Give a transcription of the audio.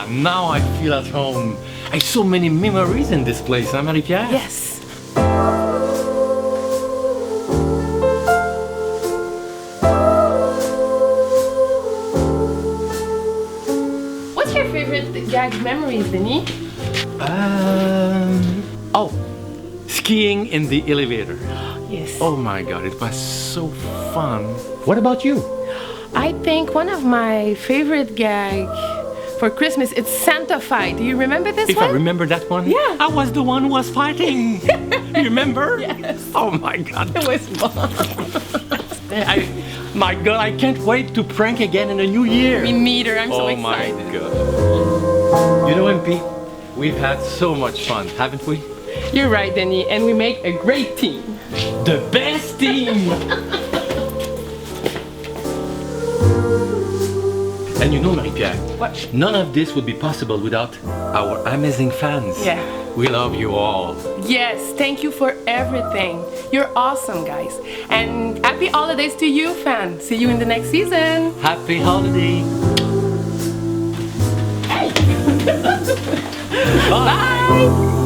Now I feel at home. I have so many memories in this place, huh, Marie-Pierre? Yes. What's your favorite Gags memories, Denis? Oh, skiing in the elevator. Yes. Oh my God, it was so fun. What about you? I think one of my favorite gag for Christmas, it's Santa fight. Do you remember this If one? I remember that one? Yeah. I was the one who was fighting. You remember? Yes. Oh my God. It was fun. My God, I can't wait to prank again in the new year. Me neither. I'm so Oh my excited. God. You know, MP, we've had so much fun, haven't we? You're right, Denis, and we make a great team. The best team! And you know, Marie-Pierre, What? none of this would be possible without our amazing fans. Yeah. We love you all. Yes, thank you for everything. You're awesome, guys. And happy holidays to you, fans. See you in the next season. Happy holiday! Bye! Bye.